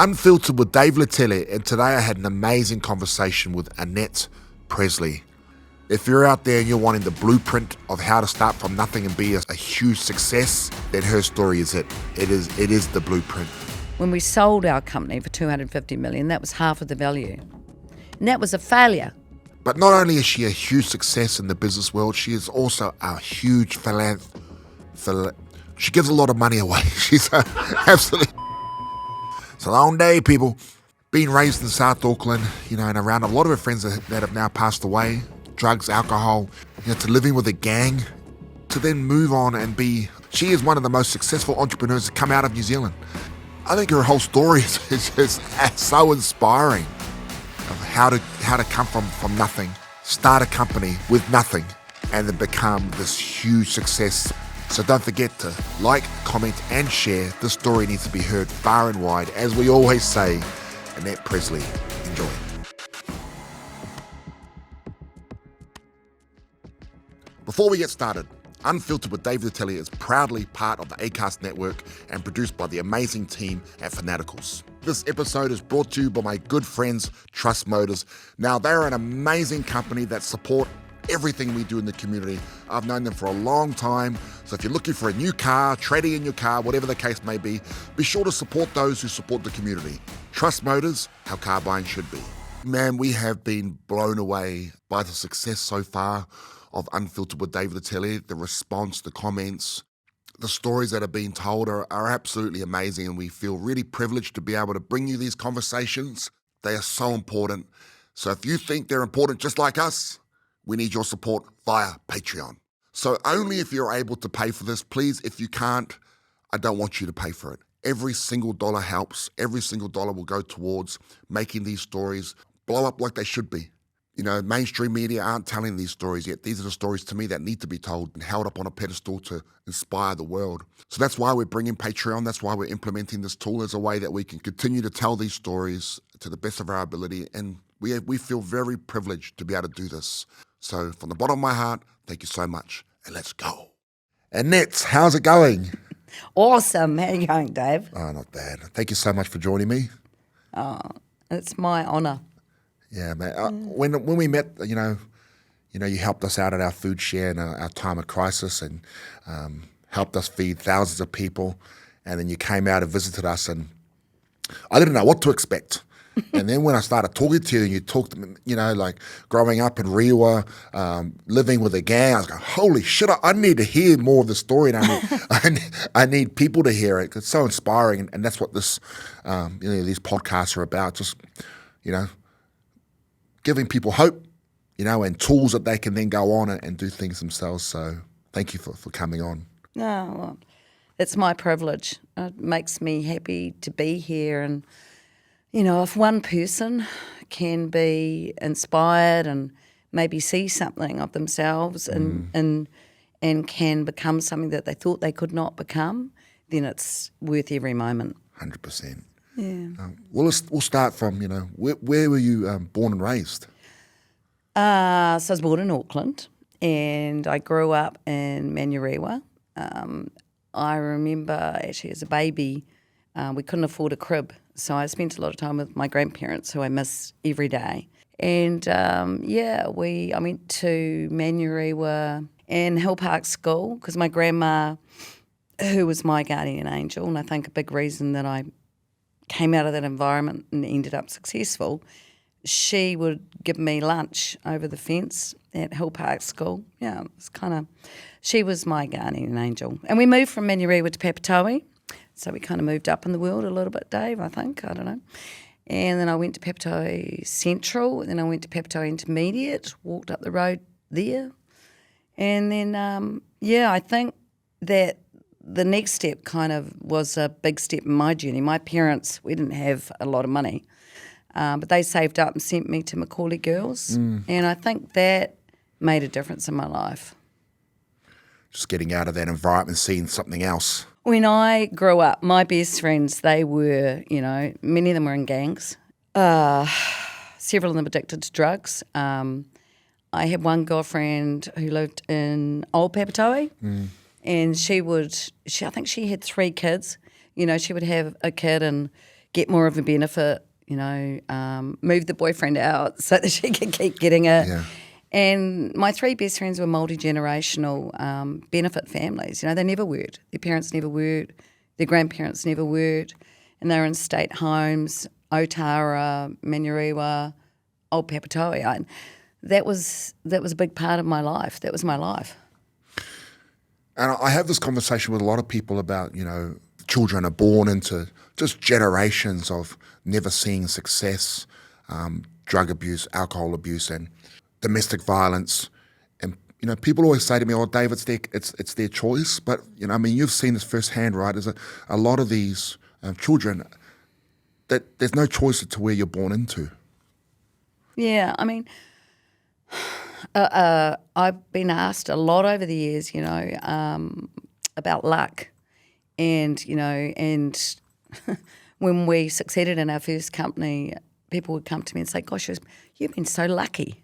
Unfiltered with Dave Letele, and today I had an amazing conversation with Annette Presley. If you're out there and you're wanting the blueprint of how to start from nothing and be a huge success, then her story is it. It is the blueprint. When we sold our company for $250 million, that was half of the value. And that was a failure. But not only is she a huge success in the business world, she is also a huge she gives a lot of money away. She's absolutely... It's a long day, people. Being raised in South Auckland, and around a lot of her friends that have now passed away, drugs, alcohol, to living with a gang, to then move on and she is one of the most successful entrepreneurs to come out of New Zealand. I think her whole story is just so inspiring of how to come from nothing, start a company with nothing, and then become this huge success. So don't forget to like, comment, and share. This story needs to be heard far and wide. As we always say, Annette Presley. Enjoy. Before we get started, Unfiltered with Dave Letele is proudly part of the Acast network and produced by the amazing team at Fanaticals. This episode is brought to you by my good friends, Trust Motors. Now, they're an amazing company that support everything we do in the community. I've known them for a long time, so if you're looking for a new car, trading in your car, whatever the case may be sure to support those who support the community. Trust Motors, how car buying should be. Man, we have been blown away by the success so far of Unfiltered with Dave Letele. The response, the comments, the stories that are being told are absolutely amazing, and we feel really privileged to be able to bring you these conversations. They are so important. So if you think they're important just like us, we need your support via Patreon. So only if you're able to pay for this, please. If you can't, I don't want you to pay for it. Every single dollar helps. Every single dollar will go towards making these stories blow up like they should be. Mainstream media aren't telling these stories yet. These are the stories to me that need to be told and held up on a pedestal to inspire the world. So that's why we're bringing Patreon. That's why we're implementing this tool as a way that we can continue to tell these stories to the best of our ability. And we feel very privileged to be able to do this. So from the bottom of my heart, thank you so much. And let's go. Annette, how's it going? Awesome. How are you going, Dave? Oh, not bad. Thank you so much for joining me. Oh, it's my honour. Yeah, man. When we met, you helped us out at our food share in our time of crisis and helped us feed thousands of people. And then you came out and visited us, and I didn't know what to expect. And then when I started talking to you, and you talked, like growing up in Rewa, living with a gang, I was going, holy shit, I need to hear more of the story. And I need people to hear it. It's so inspiring. And that's what this, these podcasts are about. Just, giving people hope, and tools that they can then go on and do things themselves. So thank you for coming on. No, well, it's my privilege. It makes me happy to be here. And, if one person can be inspired and maybe see something of themselves and can become something that they thought they could not become, then it's worth every moment. 100%. Yeah. We'll start from, where were you born and raised? So I was born in Auckland and I grew up in Manurewa. I remember actually as a baby, we couldn't afford a crib. So I spent a lot of time with my grandparents who I miss every day. And I went to Manurewa and Hill Park School because my grandma, who was my guardian angel, and I think a big reason that I came out of that environment and ended up successful, she would give me lunch over the fence at Hill Park School. Yeah, it was she was my guardian angel. And we moved from Manurewa to Papatoe, so we kind of moved up in the world a little bit, Dave, I think, I don't know. And then I went to Papatoe Central, and then I went to Papatoe Intermediate, walked up the road there. And then, I think that the next step kind of was a big step in my journey. My parents, we didn't have a lot of money, but they saved up and sent me to Macaulay Girls. And I think that made a difference in my life. Just getting out of that environment, seeing something else. When I grew up, my best friends, they were, many of them were in gangs. Several of them addicted to drugs. I had one girlfriend who lived in Old Papatoe. And I think she had 3 kids. She would have a kid and get more of a benefit, move the boyfriend out so that she could keep getting it. Yeah. And my 3 best friends were multi-generational benefit families. They never worked. Their parents never worked. Their grandparents never worked. And they were in state homes, Otara, Manurewa, Old Papatoe. And that was a big part of my life. That was my life. And I have this conversation with a lot of people about, children are born into just generations of never seeing success, drug abuse, alcohol abuse, and domestic violence. And, people always say to me, Dave, it's their choice. But, you've seen this firsthand, right? There's a lot of these children that there's no choice to where you're born into. Yeah, I've been asked a lot over the years, about luck. And, and when we succeeded in our first company, people would come to me and say, gosh, you've been so lucky.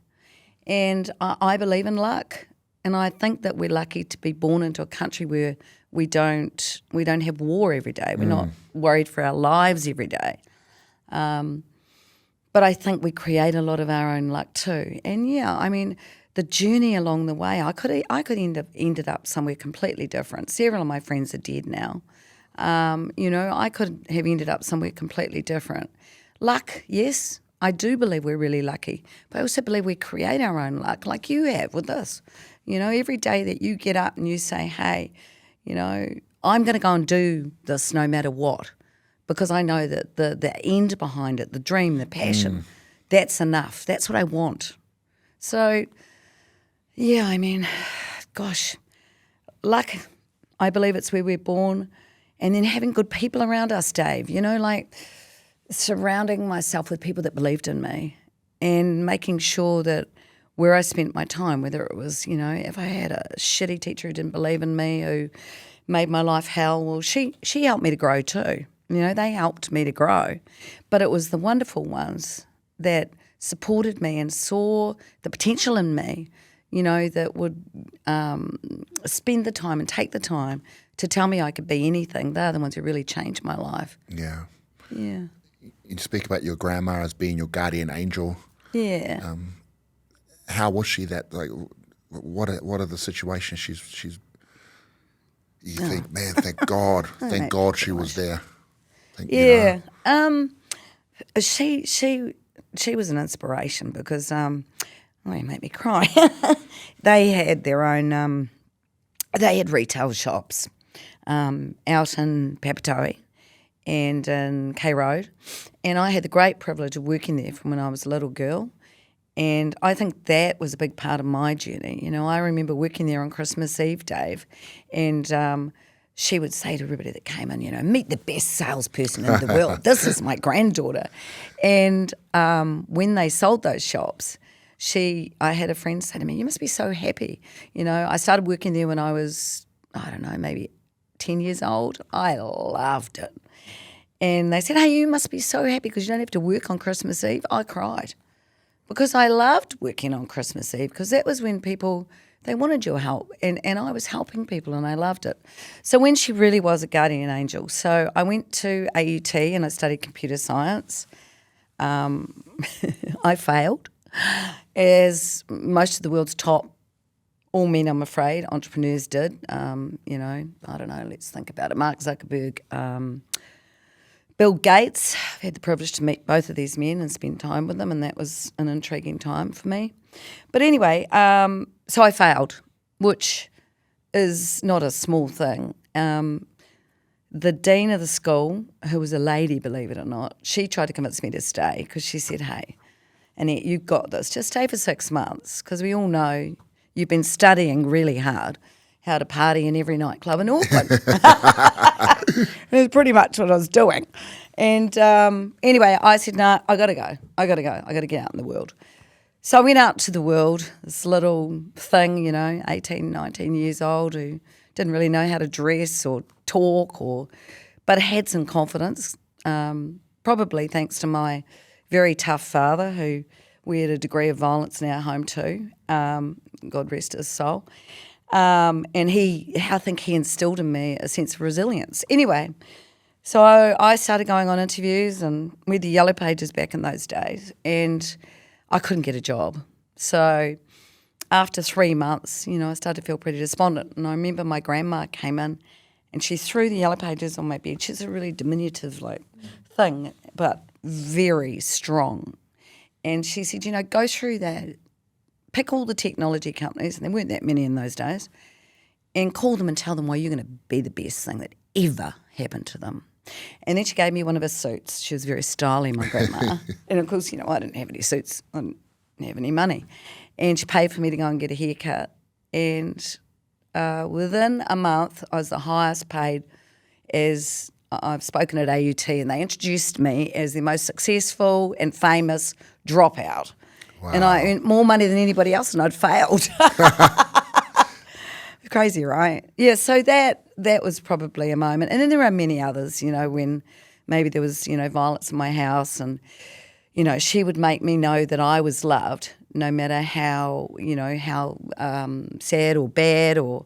And I believe in luck. And I think that we're lucky to be born into a country where we don't have war every day. We're not worried for our lives every day. But I think we create a lot of our own luck too. And the journey along the way, I could ended up somewhere completely different. Several of my friends are dead now. I could have ended up somewhere completely different. Luck, yes, I do believe we're really lucky, but I also believe we create our own luck, like you have with this. Every day that you get up and you say, hey, I'm going to go and do this no matter what, because I know that the end behind it, the dream, the passion, that's enough. That's what I want. So, gosh, luck, I believe it's where we're born. And then having good people around us, Dave, like surrounding myself with people that believed in me and making sure that where I spent my time, whether it was, if I had a shitty teacher who didn't believe in me, who made my life hell, well, she helped me to grow too. They helped me to grow. But it was the wonderful ones that supported me and saw the potential in me, that would spend the time and take the time to tell me I could be anything. They're the ones who really changed my life. Yeah. Yeah. You speak about your grandma as being your guardian angel. Yeah. How was she? That what are the situations she's? You think, man, thank God, thank God she was there. Yeah. She was an inspiration because you make me cry. They had their own. They had retail shops out in Papatoe and in K Road, and I had the great privilege of working there from when I was a little girl. And I think that was a big part of my journey. I remember working there on Christmas Eve, Dave, and she would say to everybody that came in, meet the best salesperson in the world. This is my granddaughter. And when they sold those shops, I had a friend say to me, you must be so happy. I started working there when I was, I don't know, maybe 10 years old. I loved it. And they said, hey, you must be so happy because you don't have to work on Christmas Eve. I cried because I loved working on Christmas Eve because that was when people, they wanted your help and I was helping people and I loved it. So when she really was a guardian angel. So I went to AUT and I studied computer science. I failed, as most of the world's top, all men, I'm afraid, entrepreneurs did. I don't know, let's think about it. Mark Zuckerberg, Bill Gates. I've had the privilege to meet both of these men and spend time with them, and that was an intriguing time for me. But anyway, so I failed, which is not a small thing. The dean of the school, who was a lady, believe it or not, she tried to convince me to stay because she said, hey, Annette, you've got this. Just stay for 6 months because we all know you've been studying really hard how to party in every nightclub in Auckland. It was pretty much what I was doing. And anyway, I said, no, I got to go. I got to get out in the world. So I went out to the world, this little thing, 18, 19 years old who didn't really know how to dress or talk but had some confidence, probably thanks to my very tough father who we had a degree of violence in our home too, God rest his soul. And I think he instilled in me a sense of resilience. Anyway, So I started going on interviews, and we had the Yellow Pages back in those days, and I couldn't get a job. So after 3 months, I started to feel pretty despondent. And I remember my grandma came in and she threw the Yellow Pages on my bed. She's a really diminutive thing, but very strong. And she said, go through that, pick all the technology companies, and there weren't that many in those days, and call them and tell them why you're going to be the best thing that ever happened to them. And then she gave me one of her suits. She was very stylish, my grandma. And of course, I didn't have any suits. I didn't have any money. And she paid for me to go and get a haircut. And within a month, I was the highest paid as I've spoken at AUT, and they introduced me as the most successful and famous dropout. Wow. And I earned more money than anybody else, and I'd failed. Crazy, right? Yeah, so that was probably a moment. And then there are many others, when maybe there was, violence in my house, and, she would make me know that I was loved no matter how sad or bad or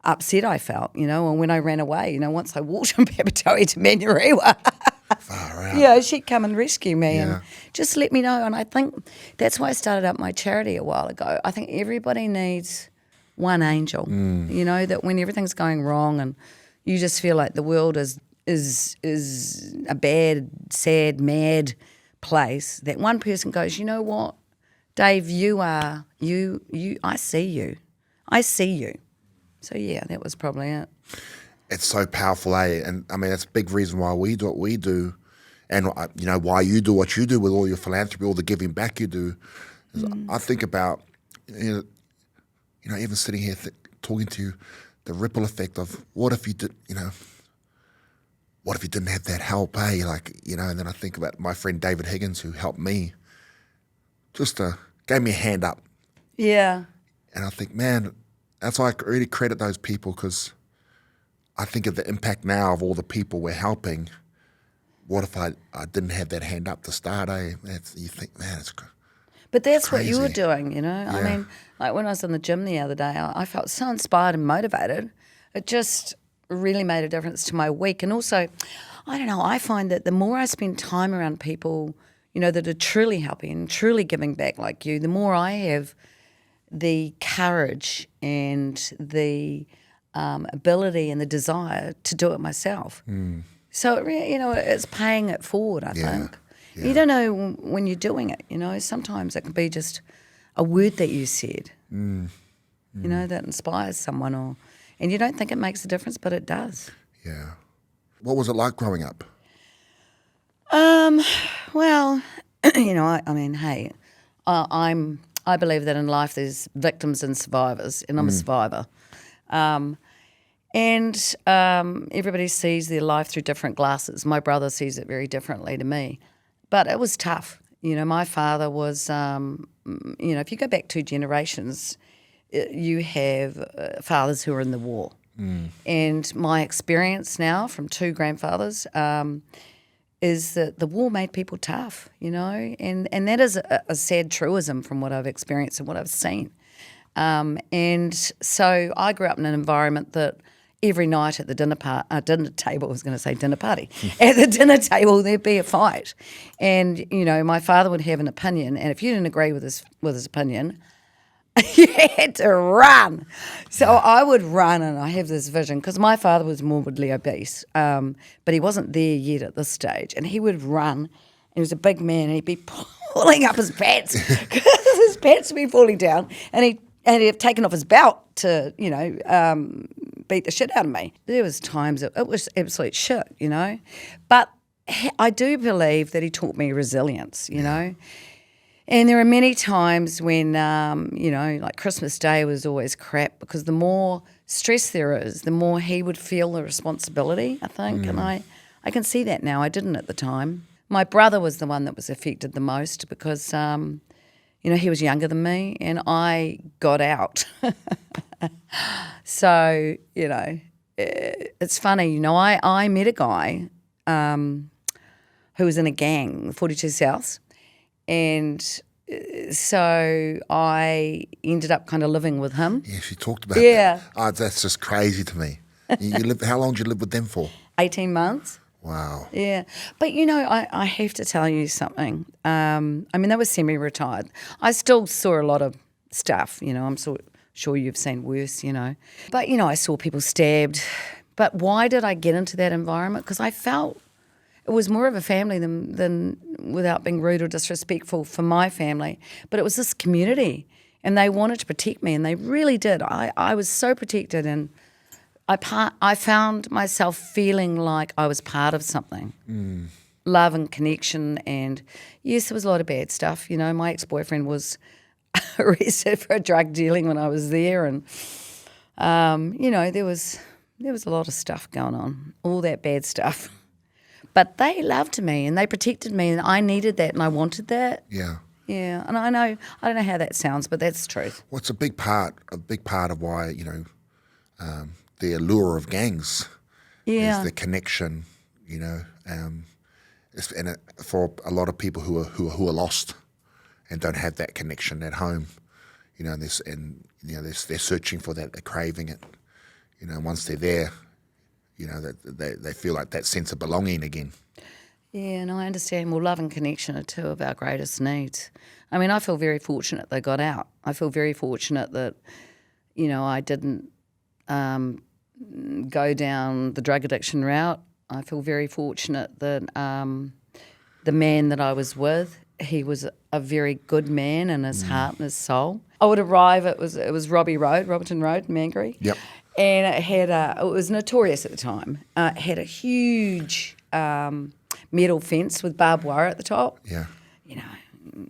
upset I felt, and when I ran away, once I walked from Papatoe to Manurewa. Far out. She'd come and rescue me and just let me know. And I think that's why I started up my charity a while ago. I think everybody needs one angel, that when everything's going wrong and you just feel like the world is a bad, sad, mad place, that one person goes, you know what, Dave, I see you. So, that was probably it. It's so powerful, eh? And, I mean, that's a big reason why we do what we do, and, why you do what you do with all your philanthropy, all the giving back you do. I think about, even sitting here talking to you, the ripple effect of what if you did, what if you didn't have that help, eh? And then I think about my friend David Higgins, who helped me, just gave me a hand up. Yeah. And I think, man, that's why I really credit those people, because I think of the impact now of all the people we're helping. What if I didn't have that hand up to start, eh? You think, man, it's But that's crazy. What you were doing, Yeah. I mean, like when I was in the gym the other day, I felt so inspired and motivated. It just really made a difference to my week. And also, I don't know, I find that the more I spend time around people, that are truly helping and truly giving back like you, the more I have the courage and the ability and the desire to do it myself. So it really, it's paying it forward, I think. Yeah. You don't know when you're doing it, sometimes it can be just a word that you said, that inspires someone, and you don't think it makes a difference, but it does. Yeah. What was it like growing up? Well, I mean, hey, I believe that in life there's victims and survivors, and I'm a survivor. And everybody sees their life through different glasses. My brother sees it very differently to me. But it was tough. My father was, if you go back 2 generations, you have fathers who are in the war. And my experience now from 2 grandfathers is that the war made people tough, and that is a sad truism from what I've experienced and what I've seen. And so I grew up in an environment that every night at the dinner table, I was going to say dinner party, at the dinner table there'd be a fight. And, my father would have an opinion, and if you didn't agree with his opinion, you had to run. So I would run, and I have this vision, because my father was morbidly obese, but he wasn't there yet at this stage. And he would run. He was a big man, and he'd be pulling up his pants because his pants would be falling down. And he'd have taken off his belt to, beat the shit out of me. There was times it was absolute shit, But I do believe that he taught me resilience, And there are many times when, like Christmas Day was always crap, because the more stress there is, the more he would feel the responsibility, I think. And I can see that now. I didn't at the time. My brother was the one that was affected the most because, he was younger than me and I got out. So, it's funny, I met a guy who was in a gang, 42 South. And so I ended up kind of living with him. Yeah, she talked about that. Oh, that's just crazy to me. How long did you live with them for? 18 months. Wow. Yeah. But, I have to tell you something. They were semi-retired. I still saw a lot of stuff, I'm sure you've seen worse, But, I saw people stabbed. But why did I get into that environment? Because I felt it was more of a family than without being rude or disrespectful for my family. But it was this community, and they wanted to protect me, and they really did. I was so protected, and I found myself feeling like I was part of something. Love and connection, and yes, there was a lot of bad stuff. My ex-boyfriend was arrested for drug dealing when I was there, and there was a lot of stuff going on, all that bad stuff. But they loved me and they protected me, and I needed that and I wanted that. Yeah. Yeah, and I don't know how that sounds, but that's the truth. Well, it's a big part of why, the allure of gangs is the connection, for a lot of people who are lost and don't have that connection at home, and they're searching for that, they're craving it, once they're there, they feel like that sense of belonging again. Yeah, and I understand. Well, love and connection are two of our greatest needs. I feel very fortunate they got out. I feel very fortunate that, I didn't go down the drug addiction route. I feel very fortunate that the man that I was with, he was a very good man in his heart and his soul. I would arrive, it was Roberton Road, Mangere. Yep. And it was notorious at the time. It had a huge metal fence with barbed wire at the top. Yeah.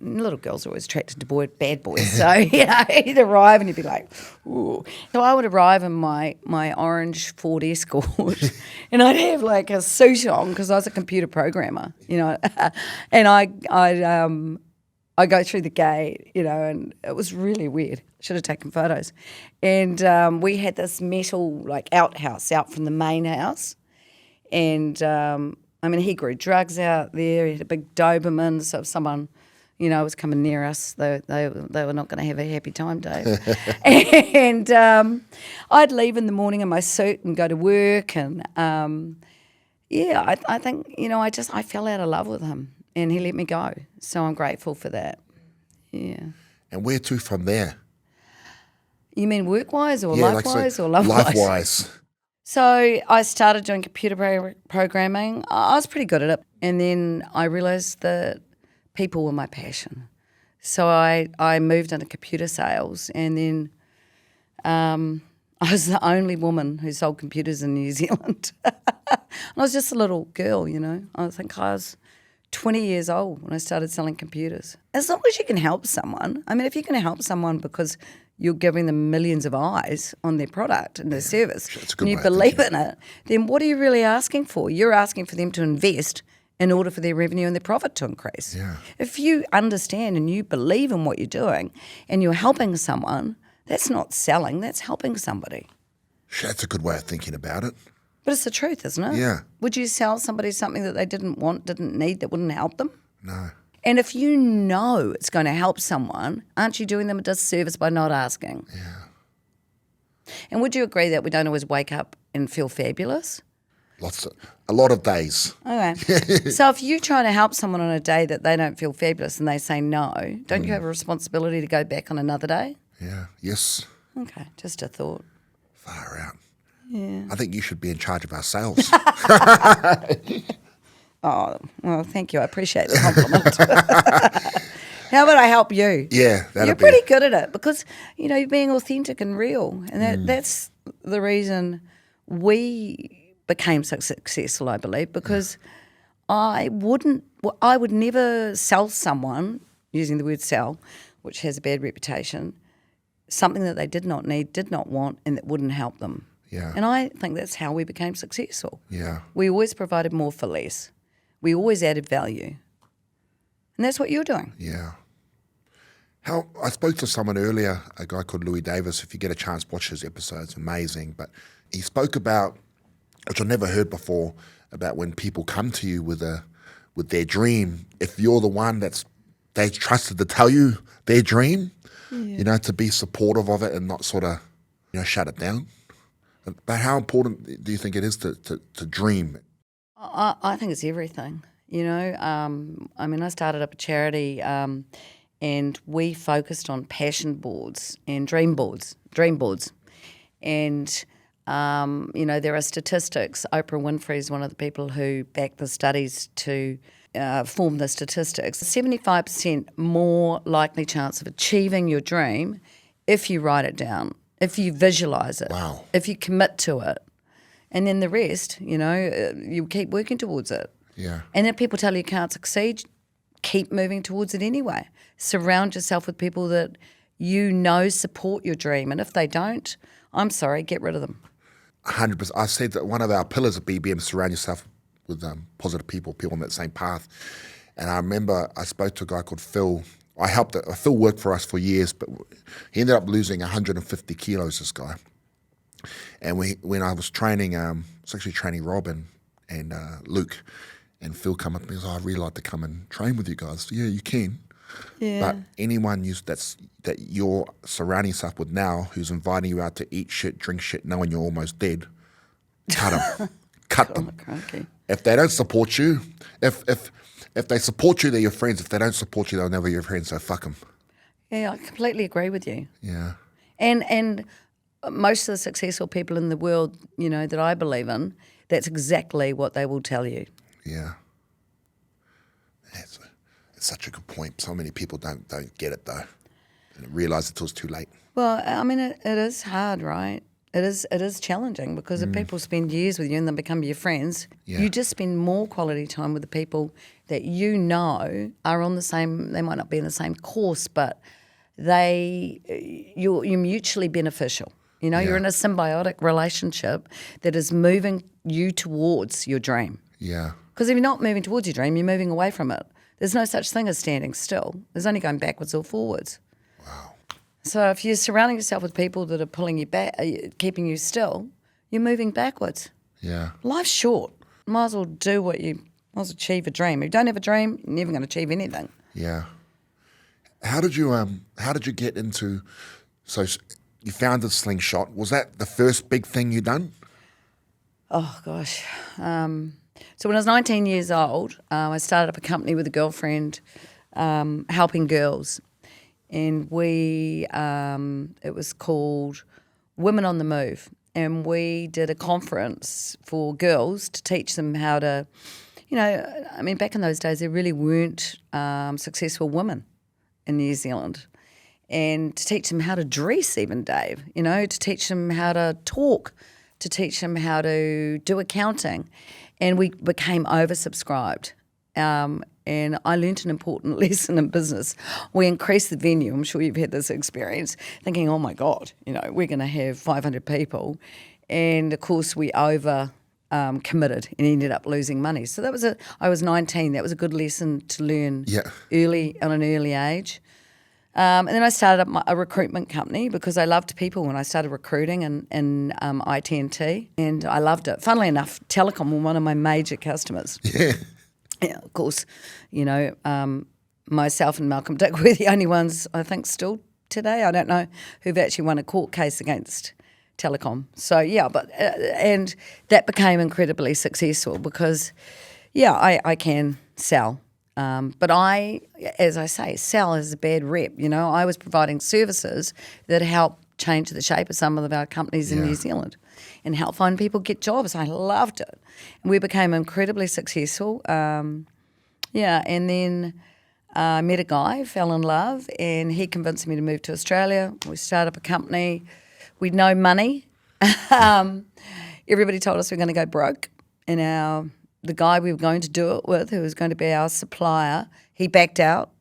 Little girls are always attracted to bad boys. So, you'd arrive and you'd be like, ooh. So I would arrive in my orange Ford Escort and I'd have like a suit on because I was a computer programmer, and I go through the gate, and it was really weird. Should have taken photos. And we had this metal like outhouse out from the main house. And he grew drugs out there. He had a big Doberman. So if someone, was coming near us, they were not going to have a happy time, Dave. And I'd leave in the morning in my suit and go to work. And I think, I fell out of love with him. And he let me go. So I'm grateful for that. Yeah. And where to from there? You mean work-wise or life-wise or love-wise? Life-wise. So I started doing computer programming. I was pretty good at it. And then I realised that people were my passion. So I moved into computer sales, and then I was the only woman who sold computers in New Zealand. I was just a little girl, I think I was 20 years old when I started selling computers. As long as you can help someone, if you're going to help someone because you're giving them millions of eyes on their product and their service, and you believe in it, then what are you really asking for? You're asking for them to invest in order for their revenue and their profit to increase. Yeah. If you understand and you believe in what you're doing and you're helping someone, that's not selling, that's helping somebody. That's a good way of thinking about it. But it's the truth, isn't it? Yeah. Would you sell somebody something that they didn't want, didn't need, that wouldn't help them? No. And if you know it's going to help someone, aren't you doing them a disservice by not asking? Yeah. And would you agree that we don't always wake up and feel fabulous? A lot of days. Okay. So if you try to help someone on a day that they don't feel fabulous and they say no, don't you have a responsibility to go back on another day? Yeah. Yes. Okay, just a thought. Far out. Yeah. I think you should be in charge of our sales. Oh, well, thank you. I appreciate the compliment. How about I help you? Yeah, You're pretty good at it because, you're being authentic and real. And that's the reason we became so successful, I believe, because I would never sell someone, using the word sell, which has a bad reputation, something that they did not need, did not want, and that wouldn't help them. Yeah. And I think that's how we became successful. Yeah. We always provided more for less. We always added value. And that's what you're doing. Yeah. I spoke to someone earlier, a guy called Louis Davis. If you get a chance, watch his episodes, amazing. But he spoke about, which I never heard before, about when people come to you with their dream, if you're the one they trusted to tell you their dream, to be supportive of it and not sort of, shut it down. But how important do you think it is to dream? I think it's everything. I mean, I started up a charity, and we focused on passion boards and dream boards, and there are statistics. Oprah Winfrey is one of the people who backed the studies to form the statistics. 75% more likely chance of achieving your dream if you write it down, if you visualise it, Wow. if you commit to it. And then the rest, you keep working towards it. Yeah. And if people tell you can't succeed, keep moving towards it anyway. Surround yourself with people that support your dream. And if they don't, I'm sorry, get rid of them. 100%. I said that one of our pillars of BBM is surround yourself with positive people on that same path. And I remember I spoke to a guy called Phil. Phil worked for us for years, but he ended up losing 150 kilos, this guy. And when I was training, I was actually training Rob and Luke, and Phil come up and he goes, I'd really like to come and train with you guys. Yeah, you can. Yeah. But anyone that you're surrounding yourself with now who's inviting you out to eat shit, drink shit, knowing you're almost dead, cut them. Cut them. Crikey. If they don't support you, if they support you, they're your friends. If they don't support you, they'll never be your friends, so fuck them. Yeah, I completely agree with you. Yeah. And most of the successful people in the world, that I believe in, that's exactly what they will tell you. Yeah. It's such a good point. So many people don't get it though, and realise it till it's too late. Well, I mean, it is hard, right? It is challenging because if people spend years with you and then become your friends, Yeah. you just spend more quality time with the people that are on the same. They might not be in the same course, but you're mutually beneficial. You're in a symbiotic relationship that is moving you towards your dream. Yeah. Because if you're not moving towards your dream, you're moving away from it. There's no such thing as standing still. There's only going backwards or forwards. Wow. So if you're surrounding yourself with people that are pulling you back, keeping you still, you're moving backwards. Yeah. Life's short. Might as well achieve a dream. If you don't have a dream, you're never going to achieve anything. Yeah. How did you get into? So you founded Slingshot. Was that the first big thing you done? Oh gosh. So when I was 19 years old, I started up a company with a girlfriend, helping girls, and it was called Women on the Move, and we did a conference for girls to teach them how to, back in those days there really weren't successful women in New Zealand, and to teach them how to dress even, Dave, to teach them how to talk, to teach them how to do accounting. And we became oversubscribed. And I learnt an important lesson in business. We increased the venue. I'm sure you've had this experience, thinking, oh, my God, we're going to have 500 people. And, of course, we committed and ended up losing money. So I was 19. That was a good lesson to learn at an early age. And then I started up a recruitment company because I loved people when I started recruiting in IT&T, and I loved it. Funnily enough, Telecom were one of my major customers. Yeah. Yeah, of course, myself and Malcolm Dick were the only ones, I think, still today. I don't know who've actually won a court case against Telecom. So, and that became incredibly successful because, I can sell. But as I say, sell has a bad rep. I was providing services that help change the shape of some of our companies in New Zealand and help find people get jobs. I loved it. And we became incredibly successful. And then I met a guy, fell in love, and he convinced me to move to Australia. We started up a company. We'd no money. Everybody told us we were going to go broke, and the guy we were going to do it with, who was going to be our supplier, he backed out.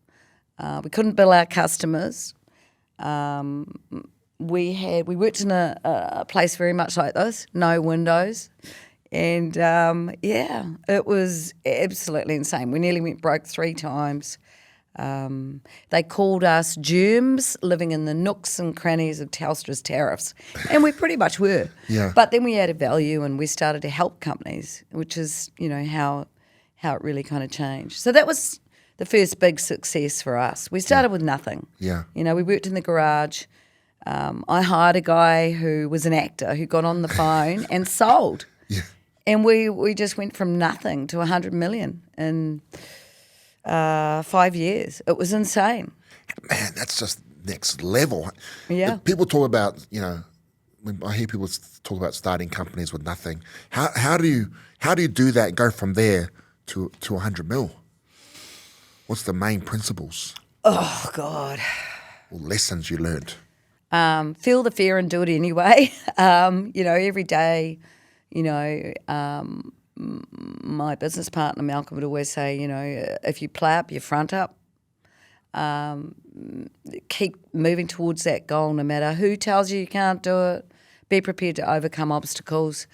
We couldn't bill our customers. We worked in a place very much like this, no windows. And, it was absolutely insane. We nearly went broke 3 times. They called us germs living in the nooks and crannies of Telstra's tariffs, and we pretty much were. Yeah. But then we added value and we started to help companies, which is, how it really kind of changed. So that was the first big success for us. We started with nothing. Yeah. We worked in the garage. I hired a guy who was an actor who got on the phone and sold. Yeah. And we just went from nothing to 100 million in 5 years. It was insane. Man, that's just next level. Yeah. People talk about, when I hear people talk about starting companies with nothing. How do you do that and go from there to 100 mil? What's the main principles? Oh, God. Or lessons you learned? Feel the fear and do it anyway. Every day, my business partner, Malcolm, would always say, if you play up, you front up. Keep moving towards that goal no matter who tells you can't do it. Be prepared to overcome obstacles.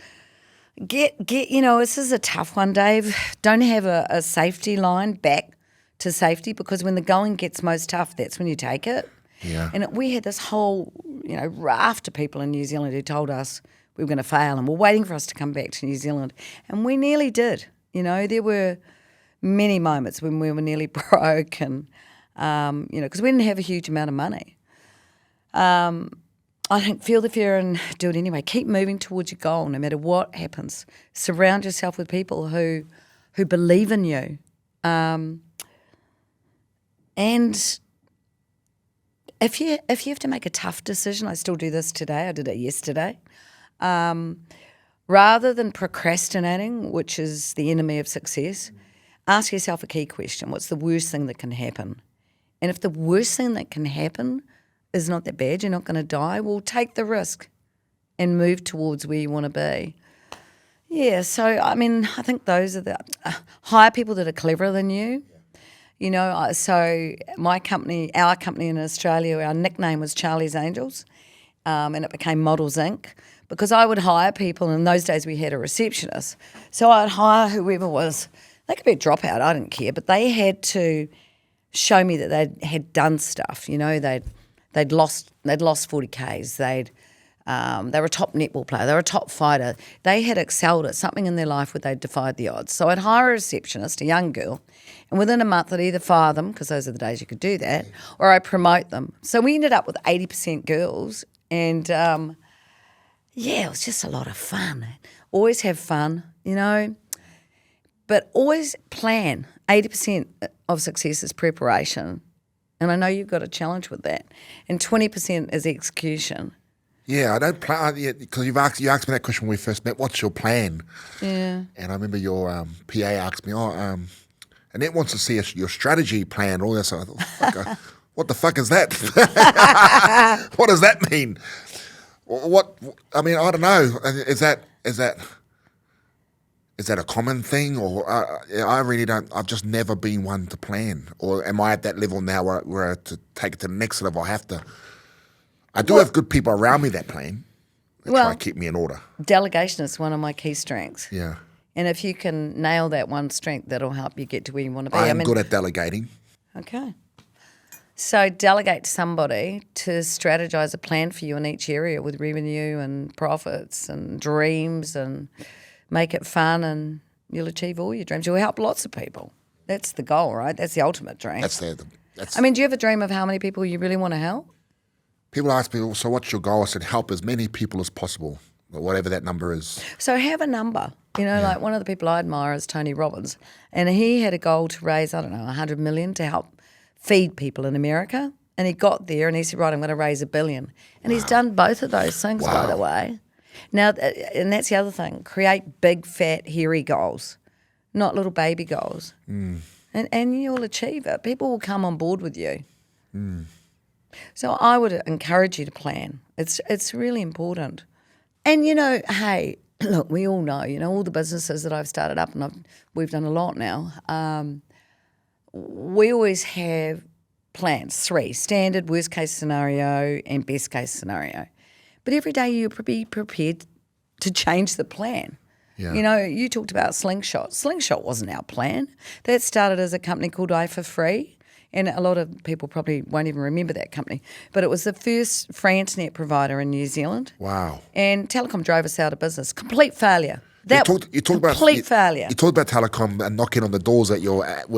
This is a tough one, Dave. Don't have a safety line back to safety, because when the going gets most tough, that's when you take it. Yeah. And we had this whole, raft of people in New Zealand who told us we were going to fail and were waiting for us to come back to New Zealand. And we nearly did. There were many moments when we were nearly broke and, because we didn't have a huge amount of money. I think feel the fear and do it anyway. Keep moving towards your goal no matter what happens. Surround yourself with people who believe in you. And if you have to make a tough decision, I still do this today, I did it yesterday, rather than procrastinating, which is the enemy of success, ask yourself a key question. What's the worst thing that can happen? And if the worst thing that can happen is not that bad, you're not going to die, well, take the risk and move towards where you want to be. Yeah, so, I think those are the hire people that are cleverer than you. So our company in Australia, our nickname was Charlie's Angels, and it became Models Inc. because I would hire people. In those days we had a receptionist. So I'd hire whoever was, they could be a dropout, I didn't care, but they had to show me that they had done stuff. They'd lost 40 Ks. They were a top netball player. They were a top fighter. They had excelled at something in their life where they'd defied the odds. So I'd hire a receptionist, a young girl, and within a month I'd either fire them, because those are the days you could do that, or I'd promote them. So we ended up with 80% girls, and it was just a lot of fun. Always have fun, but always plan. 80% of success is preparation, and I know you've got a challenge with that, and 20% is execution. Yeah, I don't plan because you asked me that question when we first met. What's your plan? Yeah. And I remember your PA asked me, Annette wants to see your strategy plan. All that. So I thought, what the fuck is that? What does that mean? I don't know. Is that a common thing, or I really don't? I've just never been one to plan. Or am I at that level now where to take it to the next level, I have to? I do have good people around me that plan. They try to keep me in order. Delegation is one of my key strengths. Yeah. And if you can nail that one strength, that'll help you get to where you want to be. I'm good at delegating. Okay. So delegate to somebody to strategize a plan for you in each area with revenue and profits and dreams, and make it fun, and you'll achieve all your dreams. You'll help lots of people. That's the goal, right? That's the ultimate dream. That's do you have a dream of how many people you really want to help? People ask me, so what's your goal? I said, help as many people as possible, whatever that number is. So have a number. Like one of the people I admire is Tony Robbins, and he had a goal to raise, 100 million to help feed people in America. And he got there and he said, right, I'm going to raise $1 billion. And he's done both of those things, by the way. Now, and that's the other thing, create big, fat, hairy goals, not little baby goals. And you'll achieve it. People will come on board with you. So I would encourage you to plan. It's really important. And, hey, look, we all know, all the businesses that I've started up, and we've done a lot now, we always have plans, 3, standard, worst case scenario, and best case scenario. But every day you're be prepared to change the plan. Yeah. You talked about Slingshot. Slingshot wasn't our plan. That started as a company called I for Free. And a lot of people probably won't even remember that company. But it was the first free internet provider in New Zealand. Wow. And Telecom drove us out of business. Complete failure. You talked failure. You talked about Telecom and knocking on the doors where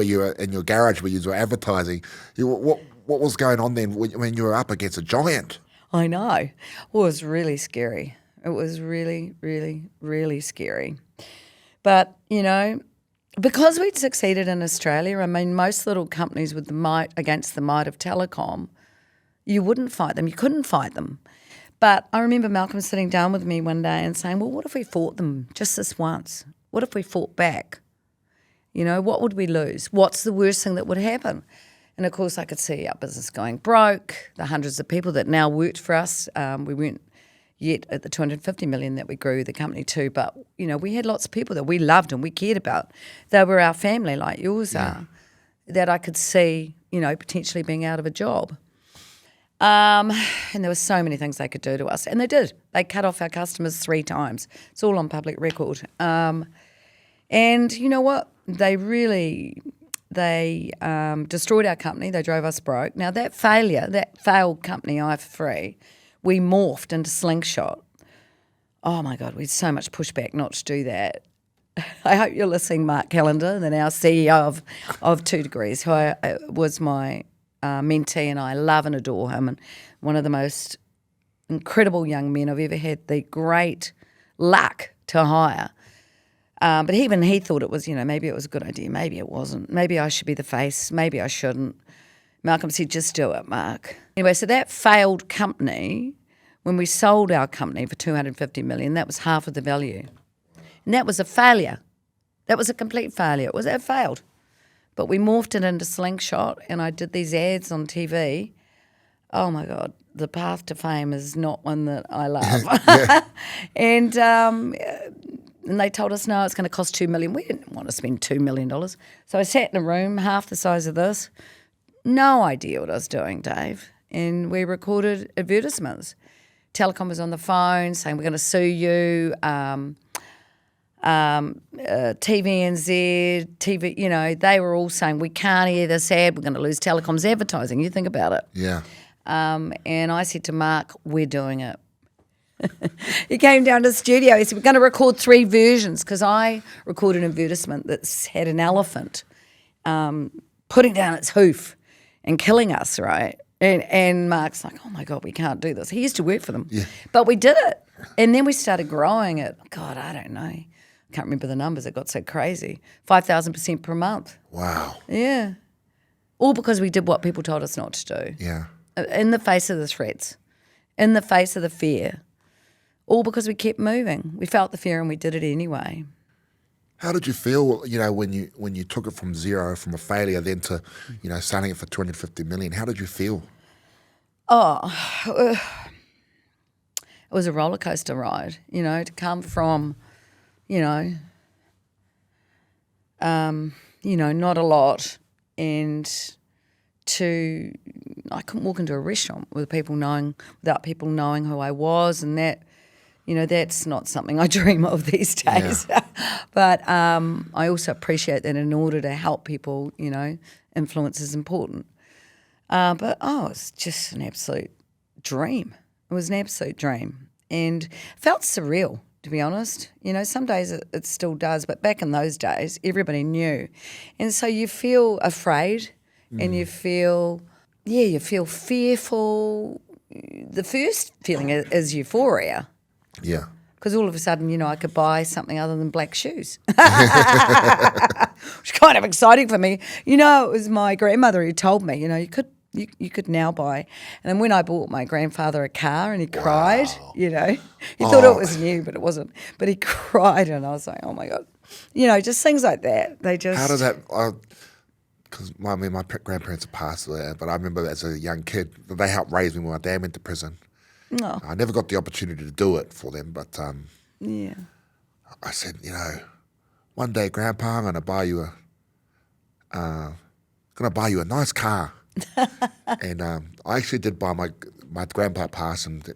you were in your garage where you were advertising. What was going on then when you were up against a giant? I know. Well, it was really scary. It was really, really, really scary. But, you know, because we'd succeeded in Australia, I mean, most little companies with the might against the might of telecom, you wouldn't fight them. You couldn't fight them. But I remember Malcolm sitting down with me one day and saying, well, what if we fought them just this once? What if we fought back? You know, what would we lose? What's the worst thing that would happen? And, of course, I could see our business going broke, the hundreds of people that now worked for us. We weren't yet at the 250 million that we grew the company to, but, you know, we had lots of people that we loved and we cared about. They were our family like yours are, that I could see, you know, potentially being out of a job. And there were so many things they could do to us. And they did. They cut off our customers 3 times. It's all on public record. And you know what? They destroyed our company. They drove us broke. Now, that failed company, i3, we morphed into Slingshot. Oh, my God, we had so much pushback not to do that. I hope you're listening, Mark Callender, the now CEO of 2 Degrees, who was my mentee, and I love and adore him, and one of the most incredible young men I've ever had the great luck to hire. But even he thought it was, you know, maybe it was a good idea, maybe it wasn't, maybe I should be the face, maybe I shouldn't. Malcolm said, just do it, Mark. Anyway, so that failed company, when we sold our company for 250 million, that was half of the value. And that was a failure. That was a complete failure. It failed. But we morphed it into Slingshot, and I did these ads on TV. Oh, my God, the path to fame is not one that I love. And they told us, no, it's going to cost $2 million. We didn't want to spend $2 million. So I sat in a room half the size of this, no idea what I was doing, Dave. And we recorded advertisements. Telecom was on the phone saying, we're going to sue you. TVNZ, TV, you know, they were all saying, we can't hear this ad, we're going to lose Telecom's advertising. You think about it. Yeah. And I said to Mark, we're doing it. He came down to the studio. He said, we're going to record 3 versions, because I recorded an advertisement that had an elephant putting down its hoof and killing us, right? And Mark's like, oh, my God, we can't do this. He used to work for them. Yeah. But we did it. And then we started growing it. God, I don't know. I can't remember the numbers. It got so crazy. 5,000% per month. Wow. Yeah. All because we did what people told us not to do. Yeah. In the face of the threats, in the face of the fear. All because we kept moving. We felt the fear and we did it anyway. How did you feel, you know, when you took it from zero, from a failure, then to, you know, selling it for 250 million? How did you feel? Oh, it was a roller coaster ride, you know, to come from, you know, not a lot, and to, I couldn't walk into a restaurant without people knowing who I was, and that, you know, that's not something I dream of these days. Yeah. But I also appreciate that in order to help people, you know, influence is important. But it's just an absolute dream. It was an absolute dream, and it felt surreal, to be honest. You know, some days it still does, but back in those days, everybody knew. And so you feel afraid and you feel fearful. The first feeling is euphoria. Yeah. Because all of a sudden, you know, I could buy something other than black shoes. Which is kind of exciting for me. You know, it was my grandmother who told me, you know, you could now buy. And then when I bought my grandfather a car and he cried, you know, he thought it was new, but it wasn't. But he cried, and I was like, oh, my God. You know, just things like that. They just... How does that... Because my grandparents have passed away, but I remember as a young kid, they helped raise me when my dad went to prison. No. I never got the opportunity to do it for them, but yeah. I said, you know, one day, Grandpa, I'm going to buy you a nice car. And I actually did buy my grandpa passed, and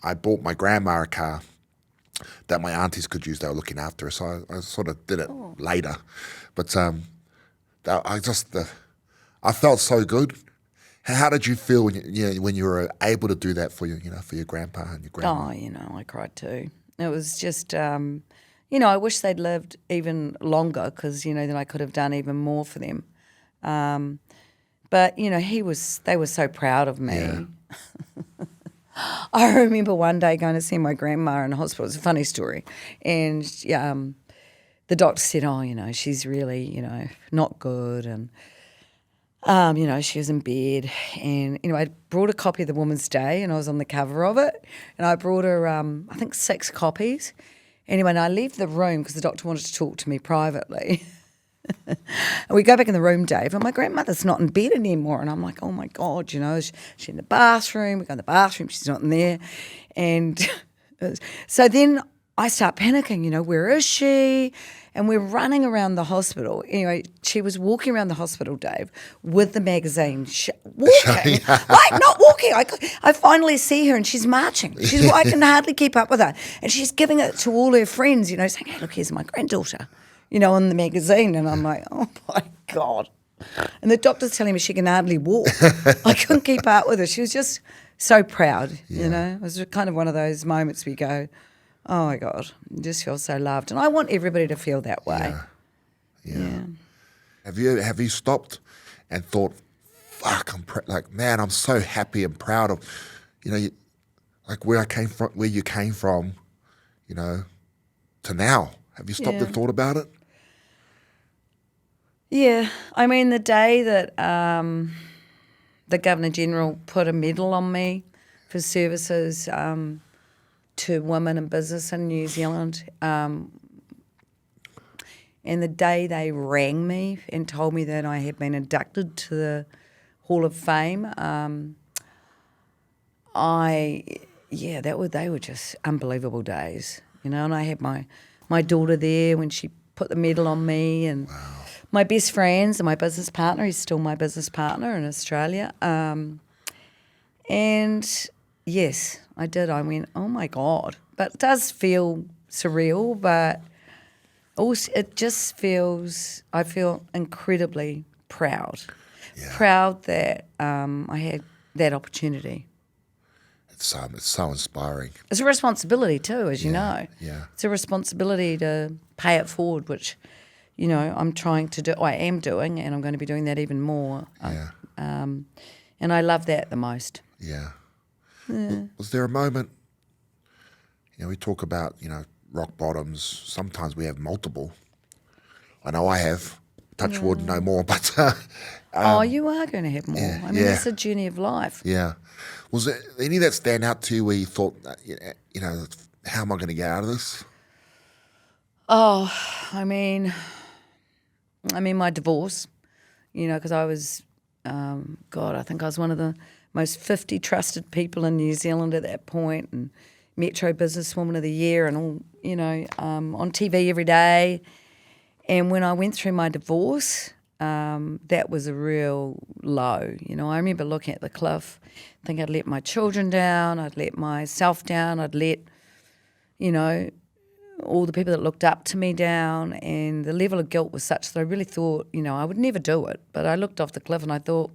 I bought my grandma a car that my aunties could use. They were looking after her, so I sort of did it later. But I felt so good. How did you feel when you were able to do that for your grandpa and your grandma? Oh, you know, I cried too. It was just, you know, I wish they'd lived even longer, because, you know, then I could have done even more for them. But, you know, they were so proud of me. Yeah. I remember one day going to see my grandma in hospital. It's a funny story. And the doctor said, she's really, not good. And, she was in bed. And, I brought a copy of The Woman's Day and I was on the cover of it. And I brought her, I think, 6 copies. Anyway, and I left the room because the doctor wanted to talk to me privately. And we go back in the room, Dave, and my grandmother's not in bed anymore. And I'm like, oh, my God, she's in the bathroom. We go in the bathroom. She's not in there. And so then I start panicking, where is she? And we're running around the hospital. Anyway, she was walking around the hospital, Dave, with the magazine, walking. Like, not walking. I finally see her and she's marching. I can hardly keep up with her. And she's giving it to all her friends, saying, hey, look, here's my granddaughter, on the magazine. And I'm like, oh, my God. And the doctor's telling me she can hardly walk. I couldn't keep up with her. She was just so proud, It was kind of one of those moments we go, oh, my God, you just feel so loved. And I want everybody to feel that way. Yeah. Have you stopped and thought, fuck, man, I'm so happy and proud of, like where you came from, to now. Have you stopped and thought about it? Yeah. I mean, the day that the Governor-General put a medal on me for services to women in business in New Zealand. And the day they rang me and told me that I had been inducted to the Hall of Fame, they were just unbelievable days, And I had my daughter there when she put the medal on me, and my best friends and my business partner. He's still my business partner in Australia. And yes, I did. I went, oh, my God. But it does feel surreal, but also it just feels, I feel incredibly proud. Yeah. Proud that I had that opportunity. It's so inspiring. It's a responsibility too, as you know. Yeah. It's a responsibility to pay it forward, which, I'm trying to do. I am doing, and I'm going to be doing that even more. Yeah. And I love that the most. Yeah. Was there a moment, we talk about, rock bottoms. Sometimes we have multiple. I know I have. Touch wood, no more. But you are going to have more. Yeah, I mean, that's a journey of life. Yeah. Was there any that stand out to you where you thought, how am I going to get out of this? Oh, I mean, my divorce, because I was, I think I was one of the most 50 trusted people in New Zealand at that point, and Metro Businesswoman of the Year, and all, on TV every day. And when I went through my divorce, that was a real low. I remember looking at the cliff, thinking I'd let my children down, I'd let myself down, I'd let, all the people that looked up to me down, and the level of guilt was such that I really thought, I would never do it. But I looked off the cliff and I thought,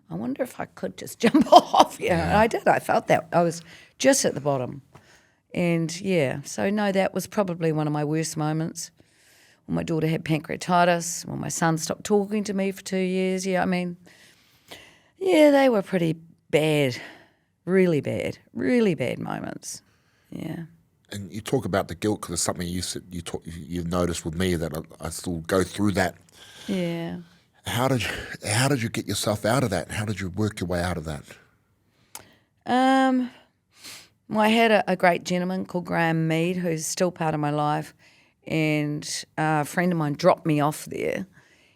I wonder if I could just jump off. And I did. I felt that. I was just at the bottom. And, so no, that was probably one of my worst moments. When my daughter had pancreatitis, when my son stopped talking to me for 2 years. They were pretty bad, really bad moments. Yeah. And you talk about the guilt because it's something you've noticed with me that I still go through that. Yeah. How did you get yourself out of that? How did you work your way out of that? Well, I had a great gentleman called Graham Mead, who's still part of my life, and a friend of mine dropped me off there,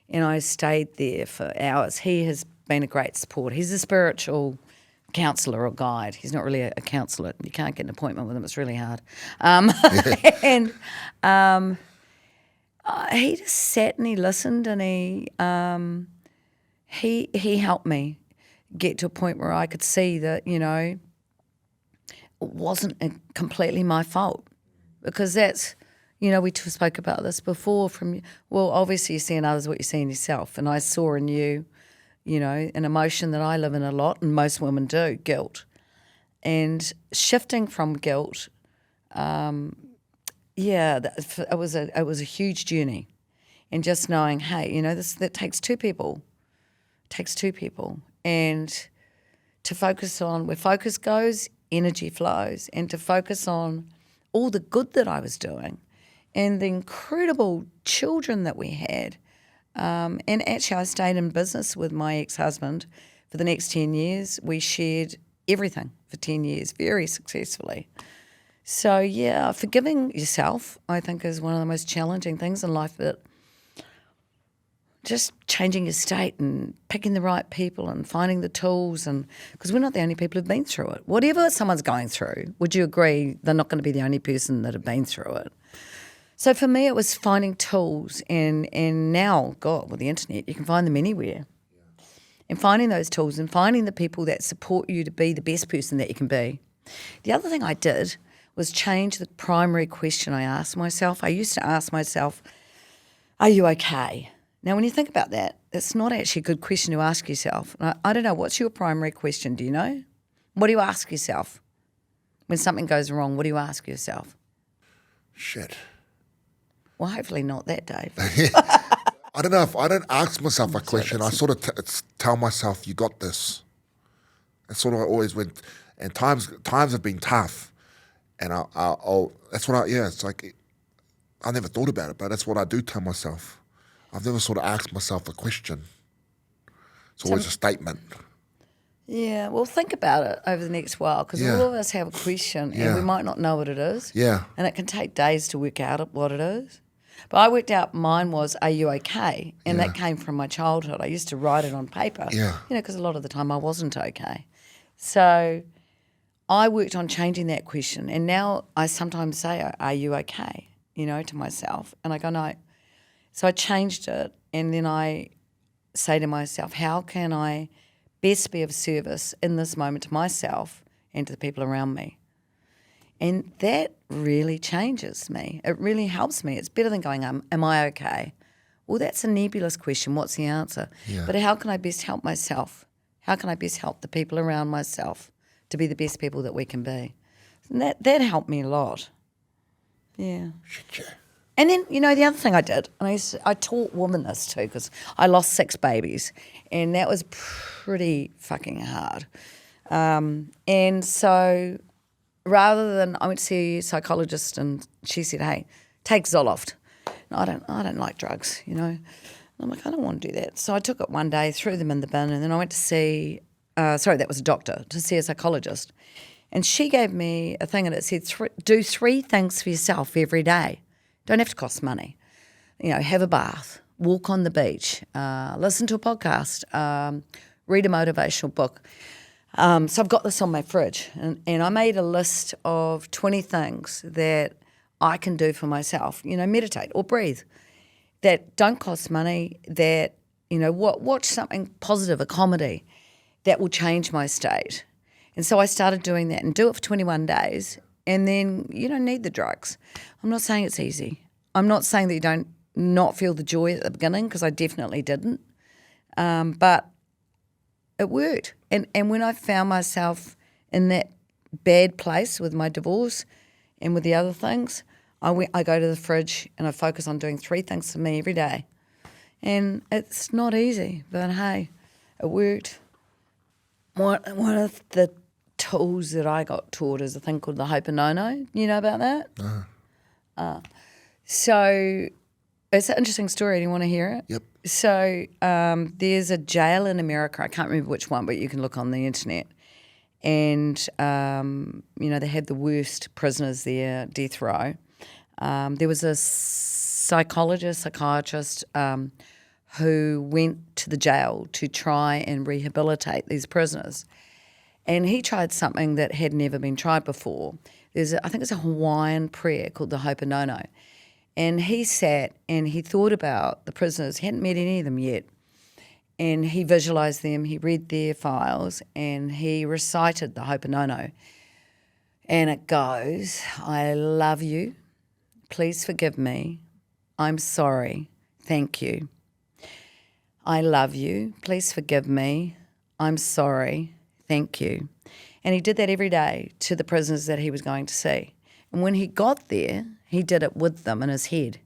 and I stayed there for hours. He has been a great support. He's a spiritual counsellor or guide. He's not really a counsellor. You can't get an appointment with him. It's really hard. And he just sat and he listened, and he helped me get to a point where I could see that, it wasn't completely my fault, because that's, we spoke about this before obviously you see in others what you see in yourself, and I saw in you, an emotion that I live in a lot, and most women do, guilt. And shifting from guilt, it was a huge journey. And just knowing, hey, that takes two people. It takes two people. And to focus on where focus goes, energy flows, and to focus on all the good that I was doing and the incredible children that we had. And actually I stayed in business with my ex-husband for the next 10 years. We shared everything for 10 years very successfully. So, yeah, forgiving yourself, I think, is one of the most challenging things in life, that just changing your state and picking the right people and finding the tools, and because we're not the only people who've been through it. Whatever someone's going through, would you agree they're not going to be the only person that have been through it? So for me, it was finding tools, and now, God, with the internet, you can find them anywhere. And finding those tools and finding the people that support you to be the best person that you can be. The other thing I did was change the primary question I asked myself. I used to ask myself, are you okay? Now, when you think about that, it's not actually a good question to ask yourself. I don't know, what's your primary question, do you know? What do you ask yourself? When something goes wrong, what do you ask yourself? Shit. Well, hopefully not that, Dave. I don't know if I don't ask myself a question. I sort of tell myself, you got this. That's sort of I always went, and times have been tough. And I'll that's what it's like, I never thought about it, but that's what I do tell myself. I've never sort of asked myself a question. It's always a statement. Yeah, well, think about it over the next while, because all of us have a question and we might not know what it is. Yeah. And it can take days to work out what it is. But I worked out mine was, are you okay? And that came from my childhood. I used to write it on paper, because a lot of the time I wasn't okay. So I worked on changing that question, and now I sometimes say, are you okay, to myself, and I go, no. So I changed it, and then I say to myself, how can I best be of service in this moment to myself and to the people around me? And that really changes me. It really helps me. It's better than going, am I okay? Well, that's a nebulous question. What's the answer? Yeah. But how can I best help myself? How can I best help the people around myself to be the best people that we can be? And that helped me a lot. Yeah. And then, the other thing I did, and I taught women this too, because I lost 6 babies, and that was pretty fucking hard. And so rather than, I went to see a psychologist, and she said, hey, take Zoloft. No, I don't like drugs, And I'm like, I don't want to do that. So I took it one day, threw them in the bin, and then I went to see, that was a doctor, to see a psychologist. And she gave me a thing, and it said, do 3 things for yourself every day. Don't have to cost money. Have a bath, walk on the beach, listen to a podcast, read a motivational book. So I've got this on my fridge, and I made a list of 20 things that I can do for myself, meditate or breathe, that don't cost money, that, watch something positive, a comedy, that will change my state. And so I started doing that and do it for 21 days, and then you don't need the drugs. I'm not saying it's easy. I'm not saying that you don't not feel the joy at the beginning, because I definitely didn't. But it worked. And when I found myself in that bad place with my divorce and with the other things, I go to the fridge and I focus on doing 3 things for me every day. And it's not easy, but hey, it worked. One of the tools that I got taught is a thing called the Ho'oponopono. You know about that? No. So it's an interesting story. Do you want to hear it? Yep. So there's a jail in America. I can't remember which one, but you can look on the internet. And, they had the worst prisoners there, death row. There was a psychiatrist who went to the jail to try and rehabilitate these prisoners. And he tried something that had never been tried before. I think it's a Hawaiian prayer called the Ho'oponopono. And he sat and he thought about the prisoners. He hadn't met any of them yet. And he visualised them, he read their files, and he recited the Ho'oponopono. And it goes, I love you. Please forgive me. I'm sorry. Thank you. I love you. Please forgive me. I'm sorry. Thank you. And he did that every day to the prisoners that he was going to see. And when he got there, he did it with them in his head.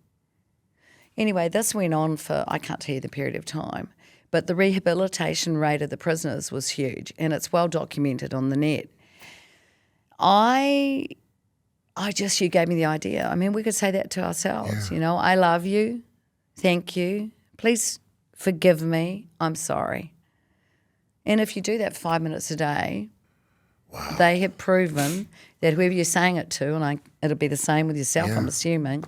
Anyway, this went on for, I can't tell you the period of time, but the rehabilitation rate of the prisoners was huge, and it's well documented on the net. I you gave me the idea. I mean, we could say that to ourselves, I love you. Thank you. Please forgive me. I'm sorry. And if you do that 5 minutes a day, they have proven that whoever you're saying it to, and it'll be the same with yourself, I'm assuming,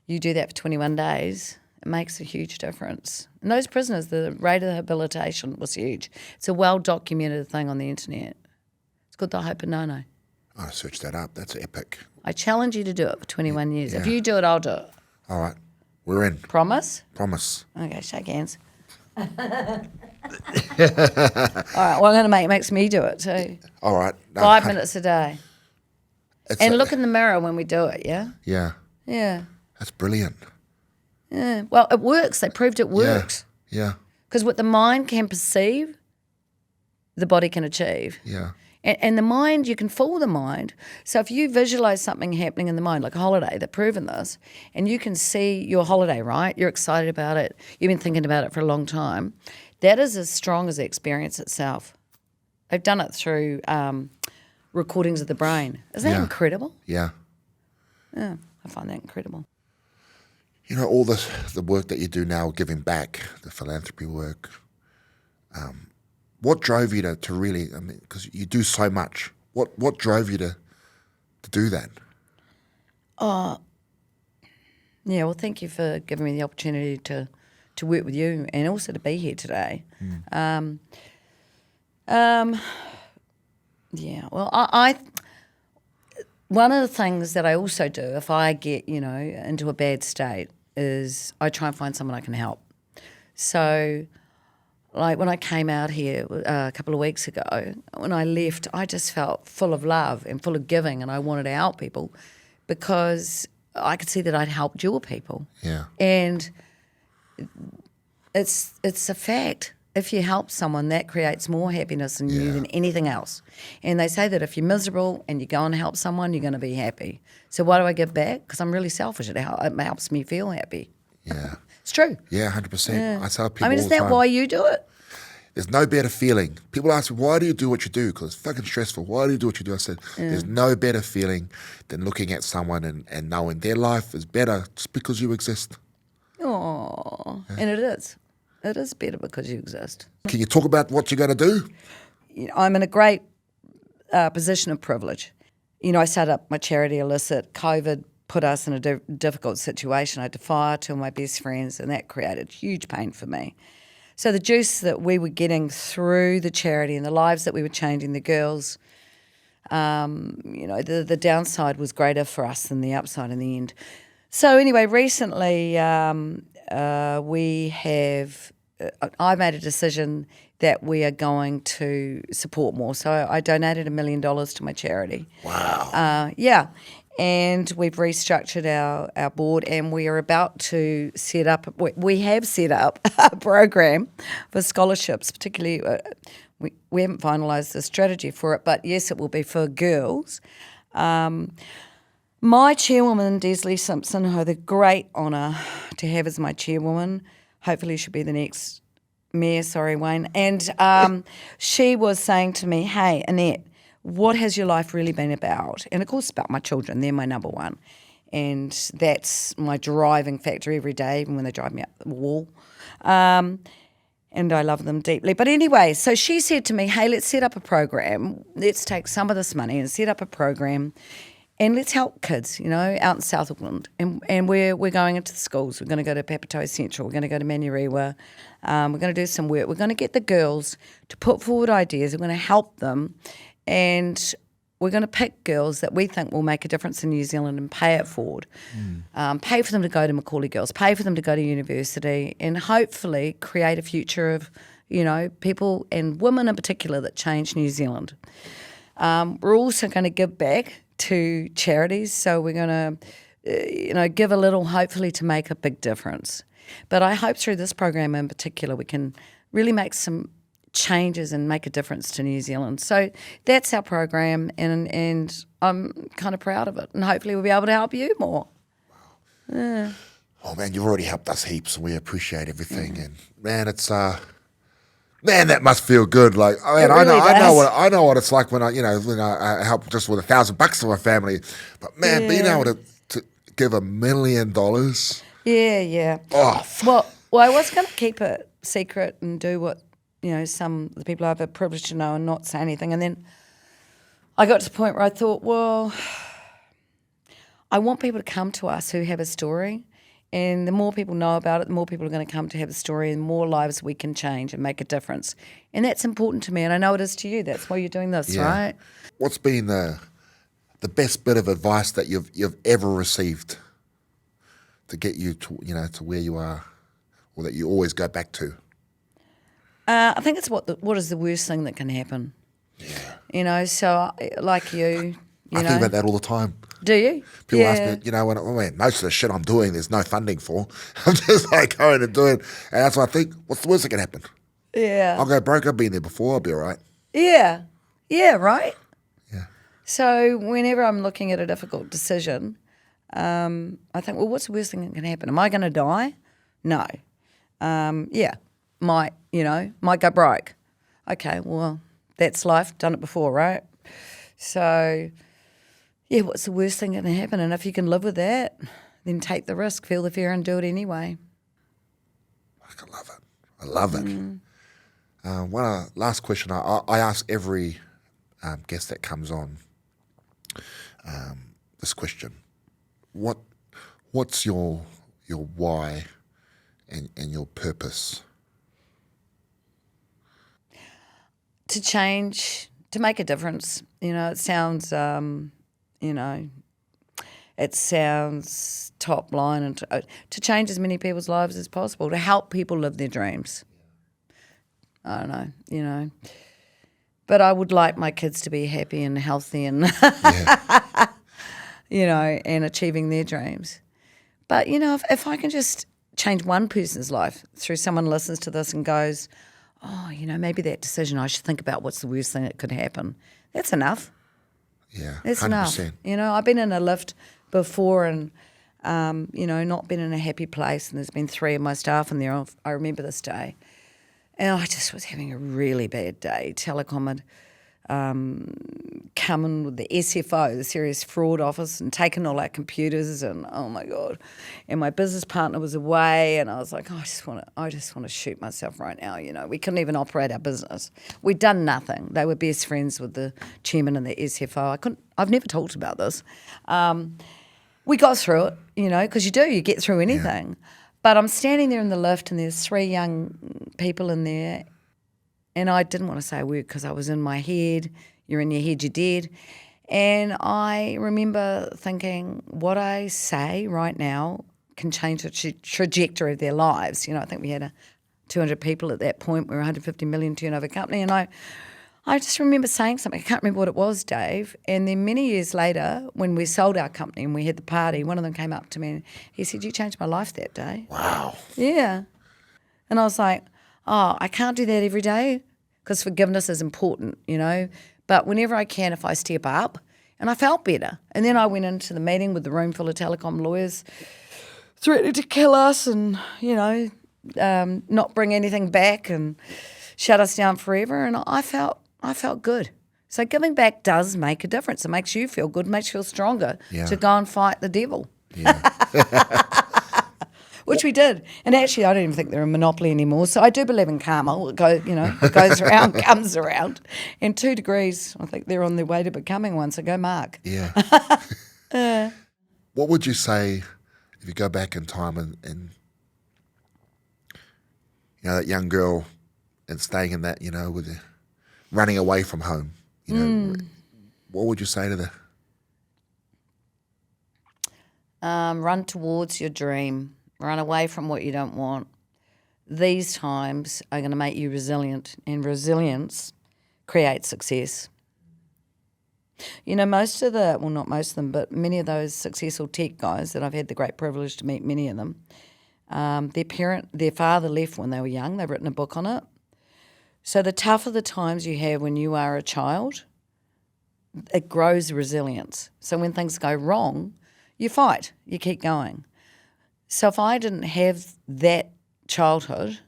you do that for 21 days, it makes a huge difference. And those prisoners, the rate of rehabilitation was huge. It's a well-documented thing on the internet. It's called the Ho'oponopono. I searched that up. That's epic. I challenge you to do it for 21 years. If you do it, I'll do it. All right. We're in. Promise? Promise. Okay, shake hands. All right, well, I'm going to makes me do it too. All right. 5 minutes a day. And look in the mirror when we do it, yeah? Yeah. Yeah. That's brilliant. Yeah. Well, it works. They proved it works. Yeah. Because what the mind can perceive, the body can achieve. Yeah. And the mind, you can fool the mind. So if you visualize something happening in the mind, like a holiday, they've proven this, and you can see your holiday, right? You're excited about it. You've been thinking about it for a long time. That is as strong as the experience itself. They've done it through recordings of the brain. Isn't that incredible? Yeah. Yeah, I find that incredible. All the work that you do now, giving back, the philanthropy work, what drove you to really, because you do so much, what drove you to do that? Yeah, well, thank you for giving me the opportunity to work with you and also to be here today. Yeah, well, I one of the things that I also do if I get, into a bad state is I try and find someone I can help. So, like when I came out here a couple of weeks ago, when I left, I just felt full of love and full of giving, and I wanted to help people because I could see that I'd helped your people. Yeah. And it's a fact. If you help someone, that creates more happiness in you than anything else. And they say that if you're miserable and you go and help someone, you're going to be happy. So why do I give back? Because I'm really selfish. It helps me feel happy. Yeah. It's true. Yeah, 100%. Yeah. I tell people I mean, all is the that time, why you do it? there's no better feeling. People ask me, why do you do what you do? Because it's fucking stressful. Why do you do what you do? I said, there's no better feeling than looking at someone and knowing their life is better just because you exist. Oh, and it is. It is better because you exist. Can you talk about what you're going to do? I'm in a great position of privilege. I set up my charity Illicit. COVID put us in a difficult situation. I had to fire two of my best friends, and that created huge pain for me. So the juice that we were getting through the charity and the lives that we were changing, the girls, the downside was greater for us than the upside in the end. So anyway, recently I made a decision that we are going to support more. So I donated $1 million to my charity. Wow. Yeah. And we've restructured our board, and we are about to set up, we have set up a program for scholarships, particularly, we haven't finalised the strategy for it, but yes, it will be for girls. My chairwoman, Desley Simpson, who I had the great honour to have as my chairwoman, hopefully she'll be the next mayor, sorry, Wayne, and she was saying to me, hey, Annette, what has your life really been about? And of course, it's about my children. They're my number one. And that's my driving factor every day, even when they drive me up the wall. And I love them deeply. But anyway, so she said to me, hey, let's set up a program. Let's take some of this money and set up a program and let's help kids, out in South Auckland. And we're going into the schools. We're going to go to Papatoa Central. We're going to go to Manurewa. We're going to do some work. We're going to get the girls to put forward ideas. We're going to help them. And we're going to pick girls that we think will make a difference in New Zealand and pay it forward. Pay for them to go to Macaulay Girls, pay for them to go to university, and hopefully create a future of, people and women in particular that change New Zealand. We're also going to give back to charities, so we're going to, give a little, hopefully to make a big difference. But I hope through this program in particular we can really make some changes and make a difference to New Zealand. So that's our program, and I'm kind of proud of it, and hopefully we'll be able to help you more. Yeah. Oh man, you've already helped us heaps, and we appreciate everything. And man, it's Man, that must feel good. Like, I mean, It really I know what it's like when I help just with $1,000 to my family. But man, being able to give $1 million. Yeah. Oh, Well, I was going to keep it secret and do what, some of the people I've had privilege to know and not say anything. And then I got to the point where I thought, well, I want people to come to us who have a story. And the more people know about it, the more people are going to come to have a story and the more lives we can change and make a difference. And that's important to me, and I know it is to you. That's why you're doing this, right? What's been the best bit of advice that you've ever received to get you to where you are, or that you always go back to? I think it's what is the worst thing that can happen. Yeah. So like you I think about that all the time. Do you? People ask me, when most of the shit I'm doing, there's no funding for. I'm just like going and doing, and that's what I think. What's the worst that can happen? Yeah. I'll go broke. I've been there before. I'll be all right. Yeah. Yeah. Right. Yeah. So whenever I'm looking at a difficult decision, I think, well, what's the worst thing that can happen? Am I going to die? No. Might go broke. Okay. Well, that's life. Done it before, right? So. Yeah, what's the worst thing that can happen? And if you can live with that, then take the risk, feel the fear, and do it anyway. I love it. I love it. One last question I ask every guest that comes on this question: what's your why and your purpose? To change, to make a difference. It sounds. It sounds top line, and to change as many people's lives as possible, to help people live their dreams. I don't know, But I would like my kids to be happy and healthy and, and achieving their dreams. But, if I can just change one person's life through someone listens to this and goes, oh, maybe that decision, I should think about what's the worst thing that could happen. That's enough. Yeah, that's 100%. enough. I've been in a lift before and, not been in a happy place, and there's been 3 of my staff in there. I remember this day. And I just was having a really bad day. Telecom had come in with the SFO, the Serious Fraud Office, and taken all our computers, and oh my God. And my business partner was away, and I was like, I just want to shoot myself right now. We couldn't even operate our business. We'd done nothing. They were best friends with the chairman and the SFO. I've never talked about this. We got through it, because you get through anything. Yeah. But I'm standing there in the lift, and there's 3 young people in there, and I didn't want to say a word because I was in my head. You're in your head, you're dead. And I remember thinking, what I say right now can change the trajectory of their lives. I think we had 200 people at that point. We were a $150 million turnover company, and I just remember saying something. I can't remember what it was, Dave. And then many years later, when we sold our company and we had the party, one of them came up to me and he said, you changed my life that day. Wow. Yeah. And I was like, oh, I can't do that every day because forgiveness is important, But whenever I can, if I step up, and I felt better. And then I went into the meeting with the room full of telecom lawyers threatening to kill us and, not bring anything back and shut us down forever. And I felt good. So giving back does make a difference. It makes you feel good, makes you feel stronger to go and fight the devil. Yeah. Which we did. And actually, I don't even think they're a monopoly anymore. So I do believe in karma. It goes around, comes around. And 2 degrees, I think they're on their way to becoming one. So go Mark. Yeah. What would you say if you go back in time and that young girl and staying in that, with the running away from home, what would you say to her? Run towards your dream. Run away from what you don't want. These times are going to make you resilient, and resilience creates success. Most of not most of them, but many of those successful tech guys that I've had the great privilege to meet, many of them, their father left when they were young. They've written a book on it. So the tougher the times you have when you are a child, it grows resilience. So when things go wrong, you fight, you keep going. So if I didn't have that childhood,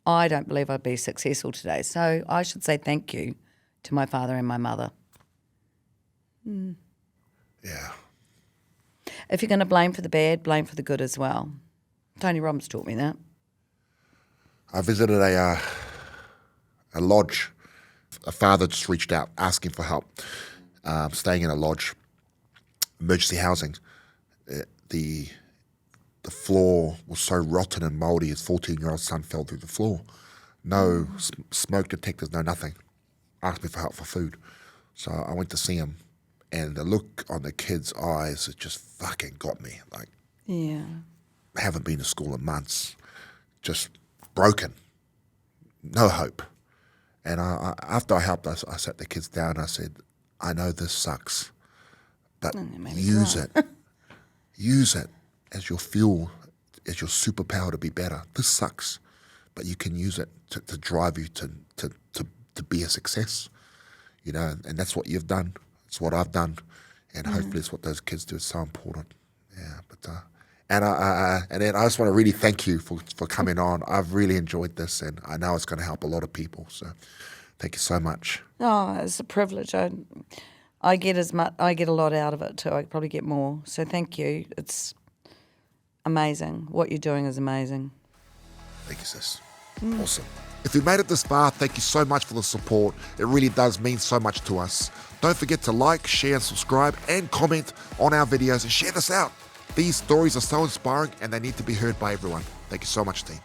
I don't believe I'd be successful today. So I should say thank you to my father and my mother. Yeah. If you're going to blame for the bad, blame for the good as well. Tony Robbins taught me that. I visited a lodge. A father just reached out asking for help, staying in a lodge, emergency housing. The floor was so rotten and mouldy, his 14-year-old son fell through the floor. No smoke detectors, no nothing. Asked me for help for food. So I went to see him, and the look on the kid's eyes, it just fucking got me. Like, Yeah. I haven't been to school in months, just broken, no hope. And after I helped, I sat the kids down and I said, I know this sucks, but use it. Use it as your fuel, as your superpower to be better. This sucks, but you can use it to drive you to be a success, you know, and that's what you've done. It's what I've done, and hopefully it's what those kids do. It's so important. Yeah, but and then I just want to really thank you for coming on. I've really enjoyed this, and I know it's going to help a lot of people. So, thank you so much. Oh, it's a privilege. I get a lot out of it too. I probably get more. So thank you. It's amazing. What you're doing is amazing. Thank you, sis. Awesome. If you made it this far, thank you so much for the support. It really does mean so much to us. Don't forget to like, share, and subscribe, and comment on our videos, and share this out. These stories are so inspiring, and they need to be heard by everyone. Thank you so much, team.